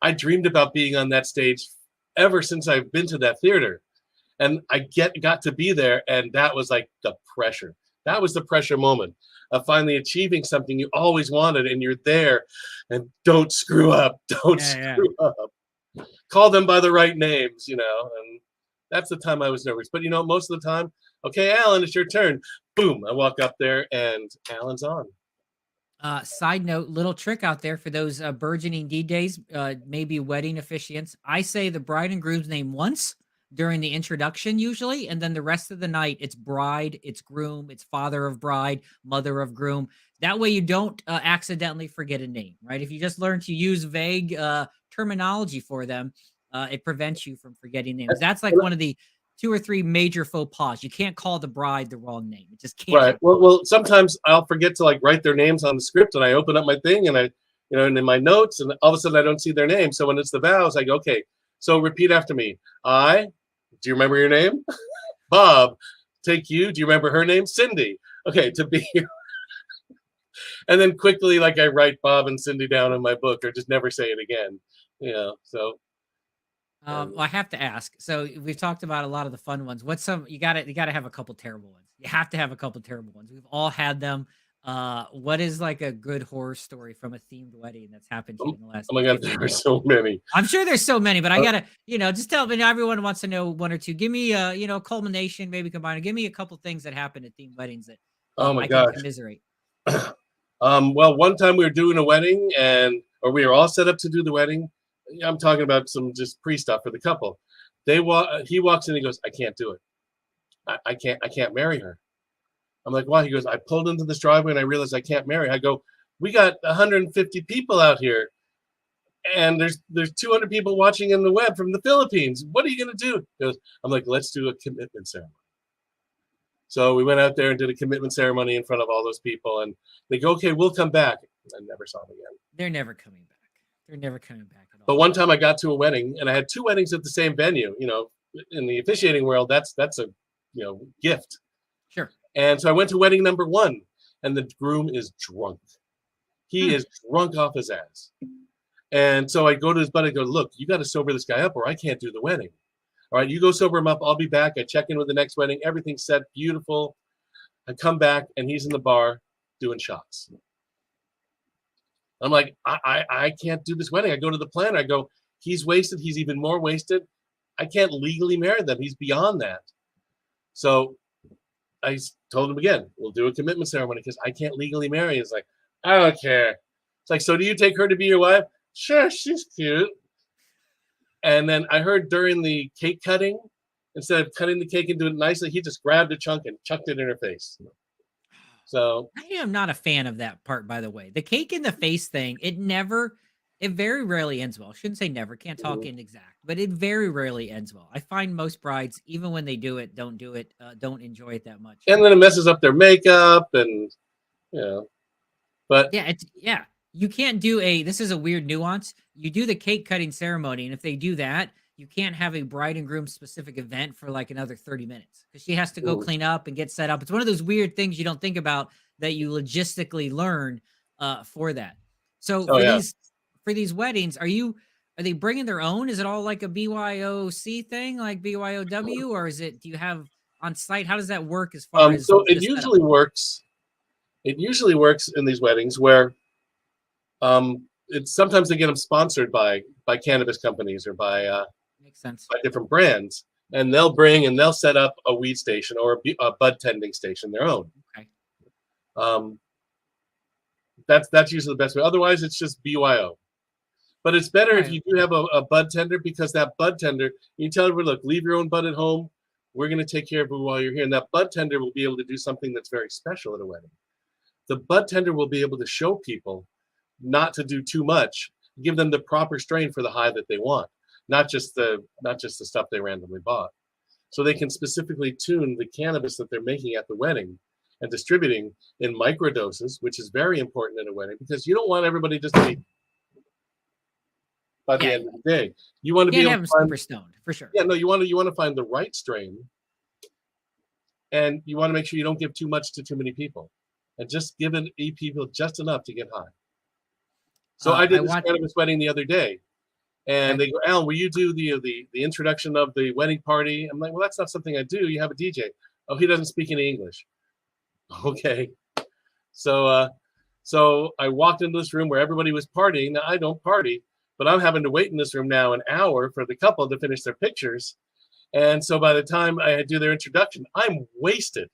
I dreamed about being on that stage ever since I've been to that theater. And I got to be there, and that was like the pressure. That was the pressure moment of finally achieving something you always wanted, and you're there, and don't screw up. Don't screw up. Call them by the right names, and that's the time I was nervous. But most of the time, okay, Alan, it's your turn. Boom, I walk up there, and Alan's on. Side note, little trick out there for those burgeoning DJs, maybe wedding officiants. I say the bride and groom's name once during the introduction usually, and then the rest of the night it's bride, it's groom, it's father of bride, mother of groom. That way you don't accidentally forget a name, right? If you just learn to use vague terminology for them, it prevents you from forgetting names. That's like one of the 2 or 3 major faux pas. You can't call the bride the wrong name. It just can't. Right. Well, sometimes I'll forget to like write their names on the script, and I open up my thing and and in my notes, and all of a sudden I don't see their name. So when it's the vows, I go, okay, so repeat after me. Do you remember your name? Bob. Take you. Do you remember her name? Cindy. Okay, to be here. And then quickly, like I write Bob and Cindy down in my book, or just never say it again. So. Well, I have to ask. So we've talked about a lot of the fun ones. What's you gotta have a couple terrible ones. You have to have a couple terrible ones. We've all had them. What is like a good horror story from a themed wedding that's happened to you in the last? Oh my God, there are so many. I'm sure there's so many, but I gotta, just tell me. Everyone wants to know 1 or 2. Give me a culmination, maybe combine. Give me a couple things that happened at themed weddings that oh my I God, can commiserate. Well, one time we were doing a wedding, or we were all set up to do the wedding. I'm talking about some just pre-stuff for the couple. He walks in, he goes, I can't do it. I can't marry her. I'm like, why? He goes, I pulled into this driveway and I realized I can't marry. I go, we got 150 people out here, and there's 200 people watching in the web from the Philippines. What are you gonna do? He goes, I'm like, let's do a commitment ceremony. So we went out there and did a commitment ceremony in front of all those people, and they go, okay, we'll come back. I never saw them again. They're never coming back. They're never coming back at all. But one time I got to a wedding, and I had 2 weddings at the same venue. In the officiating world, that's a gift. Sure. And so I went to wedding number 1, and the groom is drunk. He is drunk off his ass. And so I go to his buddy and go, look, you got to sober this guy up or I can't do the wedding. All right, you go sober him up. I'll be back. I check in with the next wedding. Everything's set. Beautiful. I come back, and he's in the bar doing shots. I'm like, I can't do this wedding. I go to the planner. I go, he's wasted. He's even more wasted. I can't legally marry them. He's beyond that. So I told him again, we'll do a commitment ceremony because I can't legally marry. He's like, I don't care. It's like, so do you take her to be your wife? Sure, she's cute. And then I heard during the cake cutting, instead of cutting the cake and doing it nicely, he just grabbed a chunk and chucked it in her face. So I am not a fan of that part, by the way. The cake in the face thing, it very rarely ends well. I shouldn't say never, can't talk in exact, but it very rarely ends well. I find most brides, even when they do it, don't enjoy it that much. And then it messes up their makeup and, but you can't do this is a weird nuance. You do the cake cutting ceremony, and if they do that, you can't have a bride and groom specific event for like another 30 minutes because she has to go Ooh. clean up and get set up. It's one of those weird things you don't think about that you logistically learn for that. So Oh yeah. for these weddings, are they bringing their own? Is it all like a BYOC thing, like BYOW, or do you have on site? How does that work as far as So it the setup? usually works. It usually works in these weddings where it's sometimes they get them sponsored by cannabis companies or by Makes sense. different brands, and they'll set up a weed station or a bud tending station, their own. Okay. That's usually the best way. Otherwise, it's just BYO. But it's better if Right. you do have a bud tender, because that bud tender, you tell everybody, look, leave your own bud at home. We're going to take care of it while you're here. And that bud tender will be able to do something that's very special at a wedding. The bud tender will be able to show people not to do too much, give them the proper strain for the high that they want, not just the stuff they randomly bought. So they can specifically tune the cannabis that they're making at the wedding and distributing in microdoses, which is very important at a wedding, because you don't want everybody just to be, by the end of the day, you want to be Can't able have them to find, super stoned for sure. yeah, no, you want to find the right strain, and you want to make sure you don't give too much to too many people, and just give people just enough to get high. So I did this cannabis wedding the other day, and they go, Alan, will you do the introduction of the wedding party? I'm like, well, that's not something I do. You have a DJ. Oh, he doesn't speak any English. Okay. So I walked into this room where everybody was partying. Now, I don't party, but I'm having to wait in this room now an hour for the couple to finish their pictures. And so by the time I do their introduction, I'm wasted.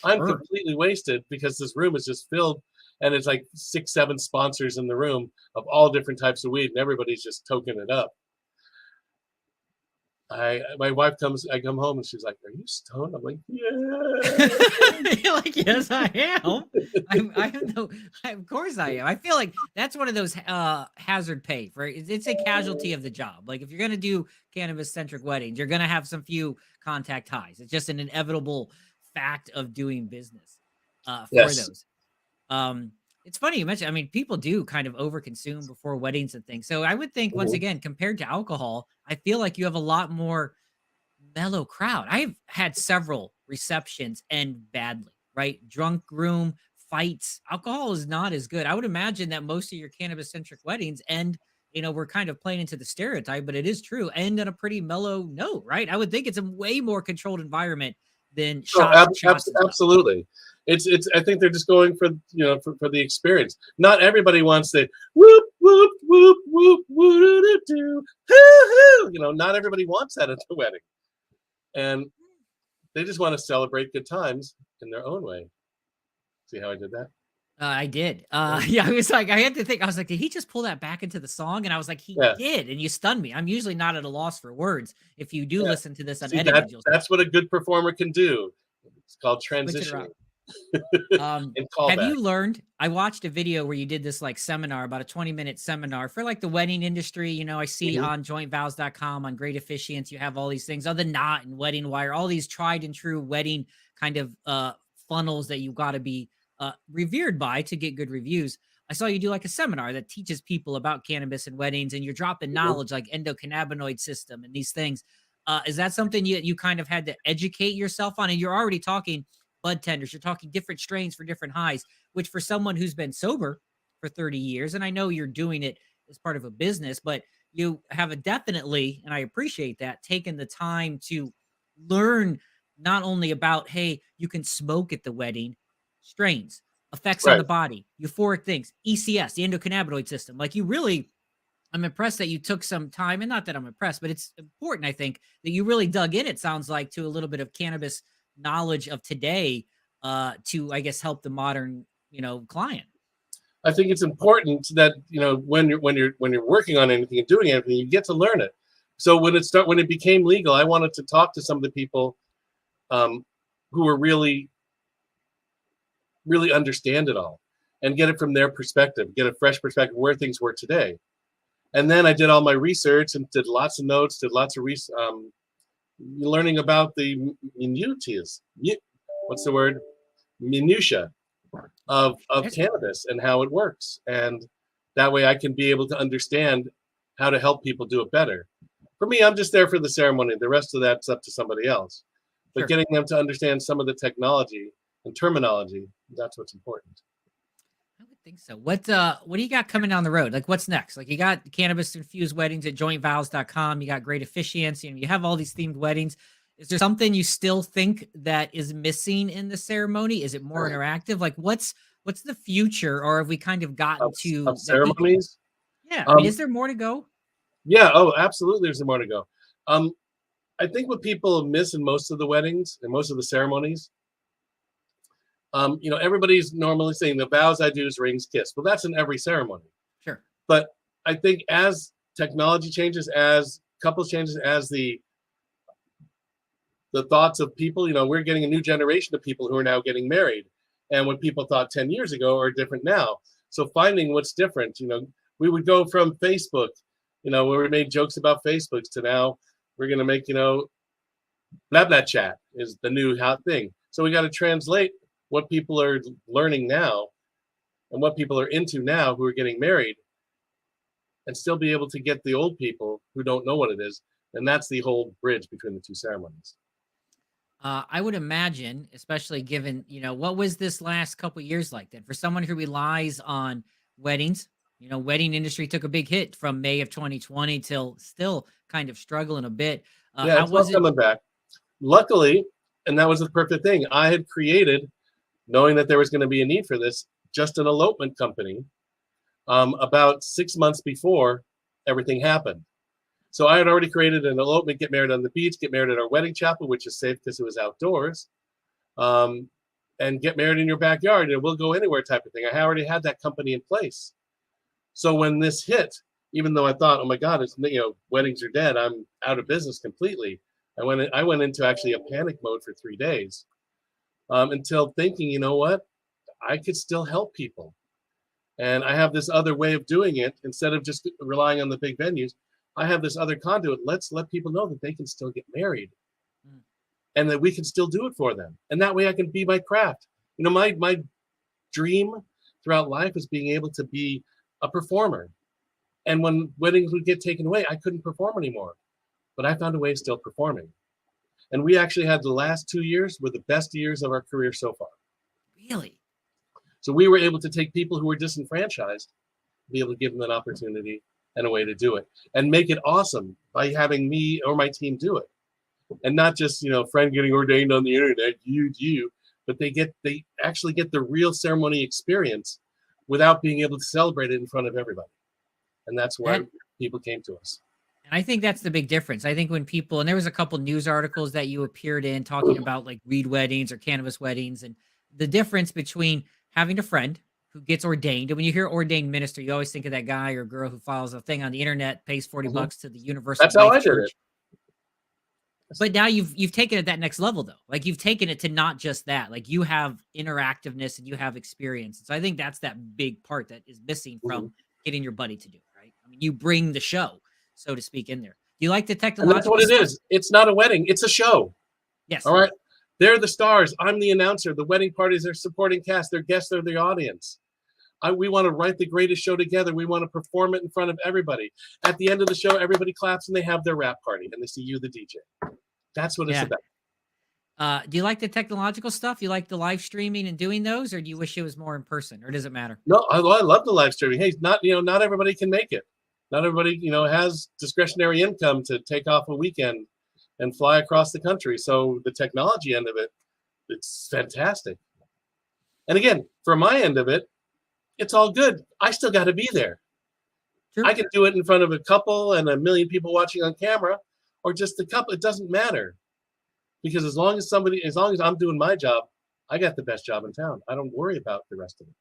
I'm completely wasted because this room is just filled, and it's like 6, 7 sponsors in the room of all different types of weed, and everybody's just toking it up. My wife I come home and she's like, "Are you stoned?" I'm like, "Yeah." You're like, yes, I am. Of course I am. I feel like that's one of those hazard pay for it's a casualty of the job. Like if you're gonna do cannabis-centric weddings, you're gonna have some few contact highs. It's just an inevitable fact of doing business for those. It's funny you mentioned, I mean, people do kind of overconsume before weddings and things. So I would think, once again, compared to alcohol, I feel like you have a lot more mellow crowd. I've had several receptions end badly, right? Drunk groom, fights. Alcohol is not as good. I would imagine that most of your cannabis-centric weddings end, we're kind of playing into the stereotype, but it is true, end on a pretty mellow note, right? I would think it's a way more controlled environment than shots. Absolutely. It's I think they're just going for for the experience. Not everybody wants the whoop whoop whoop whoop whoop do hoo hoo. Not everybody wants that at the wedding, and they just want to celebrate good times in their own way. See how I did that? I did. Yeah, I was like, I had to think. I was like, did he just pull that back into the song? And I was like, he did. And you stunned me. I'm usually not at a loss for words. If you do listen to this unedited, that's what a good performer can do. It's called transitioning. Have you learned? I watched a video where you did this like seminar, about a 20-minute seminar for like the wedding industry. I see on jointvows.com, on Great Officiants, you have all these things, the knot and wedding wire, all these tried and true wedding kind of funnels that you got to be revered by to get good reviews. I saw you do like a seminar that teaches people about cannabis and weddings, and you're dropping knowledge like endocannabinoid system and these things. Is that something you kind of had to educate yourself on? And you're already talking bud tenders, you're talking different strains for different highs, which for someone who's been sober for 30 years, and I know you're doing it as part of a business, but you have definitely, and I appreciate that, taken the time to learn not only about, hey, you can smoke at the wedding, strains, effects on the body, euphoric things, ECS, the endocannabinoid system. Like I'm impressed that you took some time, and not that I'm impressed, but it's important, I think, that you really dug in, it sounds like, to a little bit of cannabis knowledge of today to, I guess, help the modern, client. I think it's important that, when you're working on anything and doing anything, you get to learn it. So when it became legal, I wanted to talk to some of the people who were really understand it all and get it from their perspective, get a fresh perspective where things were today. And then I did all my research and did lots of notes, did lots of learning about the minutia of cannabis and how it works. And that way I can be able to understand how to help people do it better. For me, I'm just there for the ceremony. The rest of that's up to somebody else. But Sure. getting them to understand some of the technology and terminology, that's what's important. I would think so. What do you got coming down the road? Like what's next? Like you got cannabis infused weddings at jointvows.com. You got great officiants. You have all these themed weddings. Is there something you still think that is missing in the ceremony? Is it more interactive? Like what's the future, or have we kind of gotten Of to that ceremonies? Yeah. I mean, is there more to go? Yeah, oh, absolutely. There's more to go. I think what people miss in most of the weddings and most of the ceremonies, everybody's normally saying the vows I do is rings, kiss. Well, that's in every ceremony. Sure. But I think as technology changes, as couples changes, as the thoughts of people, we're getting a new generation of people who are now getting married. And what people thought 10 years ago are different now. So finding what's different, we would go from Facebook, where we made jokes about Facebooks, to now we're going to make, blah, blah chat is the new hot thing. So we got to translate what people are learning now and what people are into now who are getting married, and still be able to get the old people who don't know what it is. And that's the whole bridge between the two ceremonies. I would imagine, especially given, what was this last couple of years like then? For someone who relies on weddings, wedding industry took a big hit from May of 2020 till still kind of struggling a bit. Yeah, How it's was not coming back. Luckily, and that was the perfect thing, I had created, knowing that there was going to be a need for this, just an elopement company about 6 months before everything happened. So I had already created an elopement, get married on the beach, get married at our wedding chapel, which is safe because it was outdoors, and get married in your backyard, and we'll go anywhere type of thing. I already had that company in place. So when this hit, even though I thought, oh my God, it's, weddings are dead, I'm out of business completely. I went into actually a panic mode for 3 days until thinking, you know what, I could still help people. And I have this other way of doing it. Instead of just relying on the big venues, I have this other conduit. Let's let people know that they can still get married and that we can still do it for them. And that way I can be my craft. My dream throughout life is being able to be a performer. And when weddings would get taken away, I couldn't perform anymore. But I found a way of still performing. And we actually had the last 2 years were the best years of our career so far. Really? So we were able to take people who were disenfranchised, be able to give them an opportunity and a way to do it, and make it awesome by having me or my team do it. And not just, friend getting ordained on the internet, but they actually get the real ceremony experience without being able to celebrate it in front of everybody. And that's why people came to us. And I think that's the big difference. I think when people, and there was a couple news articles that you appeared in talking about like weed weddings or cannabis weddings, and the difference between having a friend who gets ordained. And when you hear ordained minister, you always think of that guy or girl who follows a thing on the internet, pays 40 bucks to the Universal That's how Life I did Church. it. But now you've taken it that next level though. Like you've taken it to not just that. Like you have interactiveness and you have experience. So I think that's that big part that is missing from getting your buddy to do it, right? I mean, you bring the show, so to speak, in there. Do you like the technological? And that's what it is. It's not a wedding. It's a show. Yes. All right. They're the stars. I'm the announcer. The wedding parties are supporting cast. Their guests are the audience. We want to write the greatest show together. We want to perform it in front of everybody. At the end of the show, everybody claps and they have their rap party and they see you, the DJ. That's what it's about. Do you like the technological stuff? You like the live streaming and doing those, or do you wish it was more in person, or does it matter? No, I love the live streaming. Hey, not everybody can make it. Not everybody, has discretionary income to take off a weekend and fly across the country. So the technology end of it, it's fantastic. And again, for my end of it, it's all good. I still got to be there. Sure. I can do it in front of a couple and a million people watching on camera, or just a couple. It doesn't matter, because as long as I'm doing my job, I got the best job in town. I don't worry about the rest of it.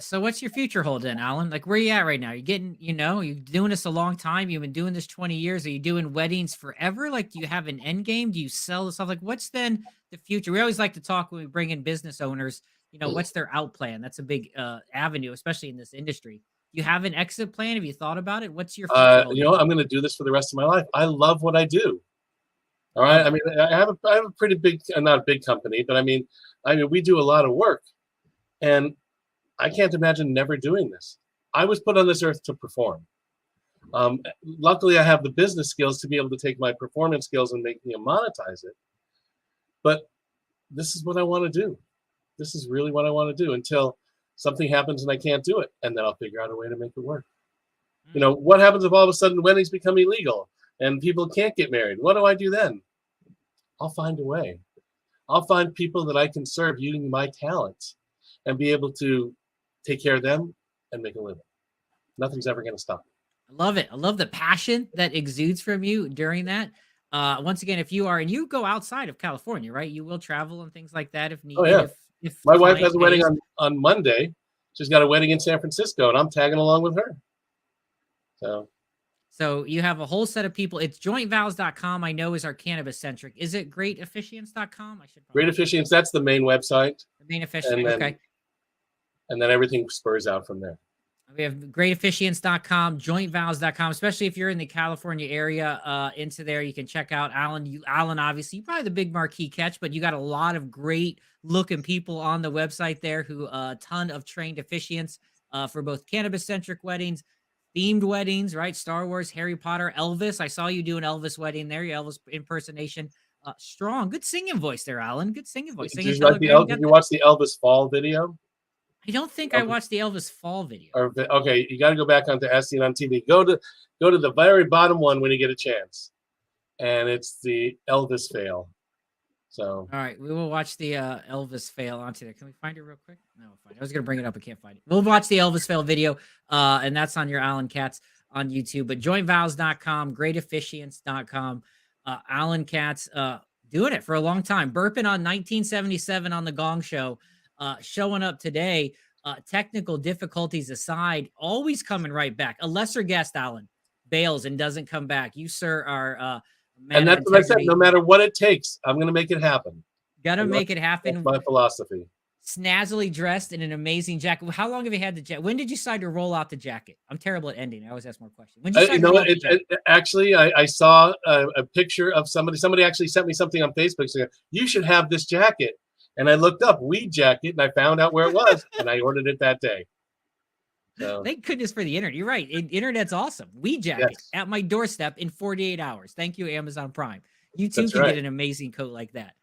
So what's your future hold then, Alan? Like where are you at right now? You're getting, you're doing this a long time. You've been doing this 20 years. Are you doing weddings forever? Like, do you have an end game? Do you sell this stuff? Like what's then the future? We always like to talk when we bring in business owners, what's their out plan? That's a big avenue, especially in this industry. Do you have an exit plan? Have you thought about it? What's your future hold? I'm going to do this for the rest of my life. I love what I do. All right. I mean, I have a pretty big, not a big company, but I mean, we do a lot of work, and I can't imagine never doing this. I was put on this earth to perform. Luckily, I have the business skills to be able to take my performance skills and monetize it. But this is what I want to do. This is really what I want to do until something happens and I can't do it. And then I'll figure out a way to make it work. You know, what happens if all of a sudden weddings become illegal and people can't get married? What do I do then? I'll find a way. I'll find people that I can serve using my talents and be able to take care of them and make a living. Nothing's ever going to stop me. I love it. I love the passion that exudes from you during that. Once again, if you are, and you go outside of California, right? You will travel and things like that if needed. Oh, yeah. If My wife client has a wedding pays. on Monday. She's got a wedding in San Francisco, and I'm tagging along with her. So you have a whole set of people. It's jointvows.com, I know, is our cannabis-centric. Is it greatofficiants.com? I should Great Officiants, that's the main website. The main officiant, okay. And then everything spurs out from there. We have greatofficiants.com, jointvows.com, especially if you're in the California area. Into there, you can check out Alan. Alan, obviously, you're probably the big marquee catch, but you got a lot of great looking people on the website there who a ton of trained officiants for both cannabis-centric weddings, themed weddings, right? Star Wars, Harry Potter, Elvis. I saw you do an Elvis wedding there, your Elvis impersonation. Strong. Good singing voice there, Alan. Good singing voice. Did you watch the Elvis Fall video? I don't think I watched the Elvis Fall video. Okay, you got to go back onto As Seen on TV. Go to the very bottom one when you get a chance, and it's the Elvis fail. So all right, we will watch the Elvis fail onto there. Can we find it real quick? No, fine. I was gonna bring it up, I can't find it. We'll watch the Elvis fail video, and that's on your Alan Katz on YouTube. But jointvows.com, greatofficiants.com. Alan Katz doing it for a long time. Burping on 1977 on the Gong Show. Showing up today, technical difficulties aside, always coming right back. A lesser guest, Alan, bails and doesn't come back. You, sir, are and that's what I said. No matter what it takes, I'm going to make it happen. Gotta make it happen. That's my philosophy. Snazzily dressed in an amazing jacket. How long have you had the jacket? When did you decide to roll out the jacket? I'm terrible at ending. I always ask more questions. When did you decide actually, I saw a picture of somebody. Somebody actually sent me something on Facebook saying, you should have this jacket. And I looked up weed jacket and I found out where it was and I ordered it that day. So, thank goodness for the internet. You're right. Internet's awesome. Weed jacket at my doorstep in 48 hours. Thank you, Amazon Prime. You too can get an amazing coat like that.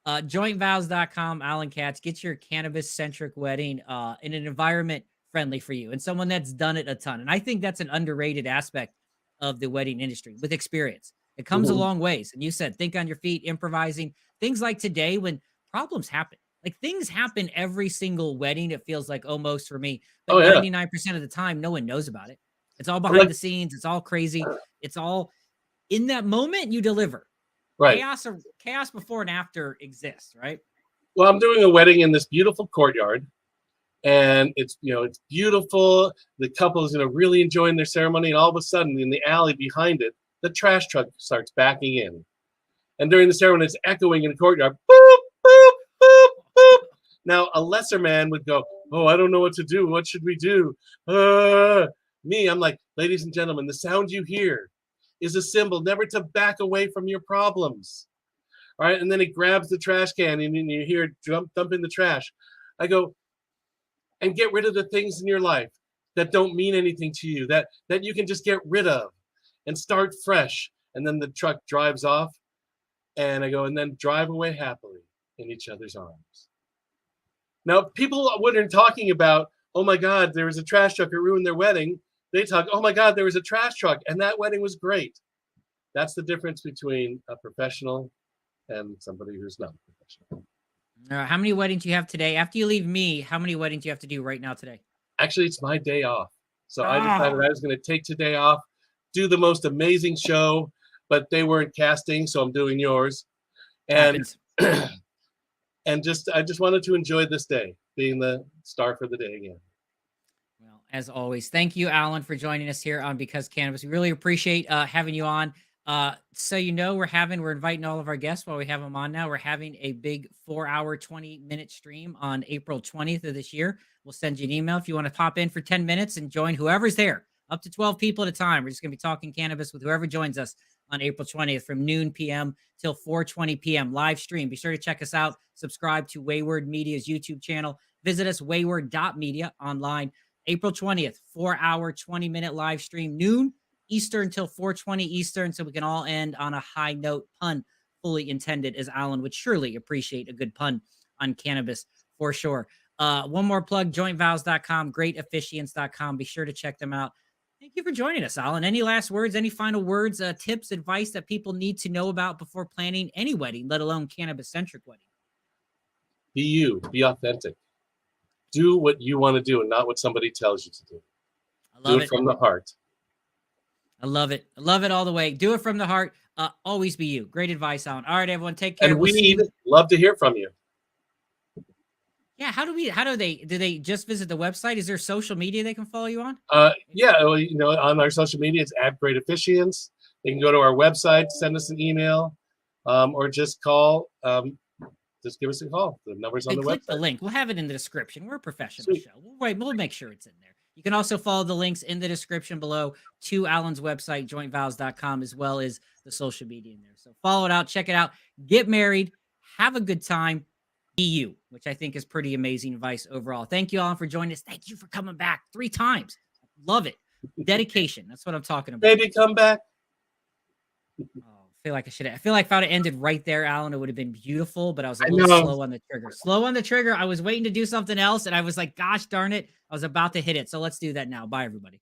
Jointvows.com, Alan Katz. Get your cannabis-centric wedding in an environment friendly for you and someone that's done it a ton. And I think that's an underrated aspect of the wedding industry with experience. It comes a long ways. And you said, think on your feet, improvising. Things like today when problems happen. Like things happen every single wedding. It feels like almost for me, but 99% of the time, no one knows about it. It's all behind the scenes. It's all crazy. It's all in that moment you deliver. Right. Chaos before and after exists. Right. Well, I'm doing a wedding in this beautiful courtyard and it's beautiful. The couple is, really enjoying their ceremony. And all of a sudden in the alley behind it, the trash truck starts backing in. And during the ceremony, it's echoing in the courtyard. Boop, boop, boop, boop. Now, a lesser man would go, oh, I don't know what to do. What should we do? Me, I'm like, ladies and gentlemen, the sound you hear is a symbol never to back away from your problems. All right. And then he grabs the trash can and you hear it dump in the trash. I go, and get rid of the things in your life that don't mean anything to you, that you can just get rid of and start fresh. And then the truck drives off. And I go, and then drive away happily in each other's arms. Now, people weren't talking about, oh my God, there was a trash truck that ruined their wedding. They talk, oh my God, there was a trash truck and that wedding was great. That's the difference between a professional and somebody who's not professional. How many weddings do you have today? After you leave me, how many weddings do you have to do right now today? Actually, it's my day off. So I decided I was going to take today off, do the most amazing show, but they weren't casting, so I'm doing yours. And and I just wanted to enjoy this day, being the star for the day again. Well, as always, thank you, Alan, for joining us here on Because Cannabis. We really appreciate having you on. So we're inviting all of our guests while we have them on now. We're having a big 4-hour, 20-minute stream on April 20th of this year. We'll send you an email if you want to pop in for 10 minutes and join whoever's there, up to 12 people at a time. We're just going to be talking cannabis with whoever joins us on April 20th from noon p.m. till 4:20 p.m. live stream. Be sure to check us out. Subscribe to Wayward Media's YouTube channel. Visit us, wayward.media online. April 20th, 4-hour, 20-minute live stream, noon Eastern till 4:20 Eastern, so we can all end on a high note. Pun fully intended, as Alan would surely appreciate a good pun on cannabis for sure. One more plug, jointvows.com, greatofficiants.com. Be sure to check them out. Thank you for joining us, Alan. Any last words, any final words, tips, advice that people need to know about before planning any wedding, let alone cannabis-centric wedding? Be you. Be authentic. Do what you want to do and not what somebody tells you to do. I love Do it from the heart. I love it. I love it all the way. Do it from the heart. Always be you. Great advice, Alan. All right, everyone, take care. And we'd love to hear from you. Yeah, how do they just visit the website? Is there social media they can follow you on? Yeah, well, on our social media, it's @GreatOfficiants. They can go to our website, send us an email, or just call. Just give us a call. The number's on the Click website. the link. We'll have it in the description. We're a professional Sweet. show. We'll make sure it's in there. You can also follow the links in the description below to Alan's website, jointvows.com, as well as the social media in there. So follow it out, check it out, get married, have a good time, be you, which I think is pretty amazing advice overall. Thank you, Alan, for joining us. Thank you for coming back 3 times. Love it. Dedication. That's what I'm talking about. Baby, come back. Oh, I feel like if I'd have ended right there, Alan, it would have been beautiful, but I was a I little know. slow on the trigger. Slow on the trigger. I was waiting to do something else, and I was like, gosh darn it, I was about to hit it. So let's do that now. Bye, everybody.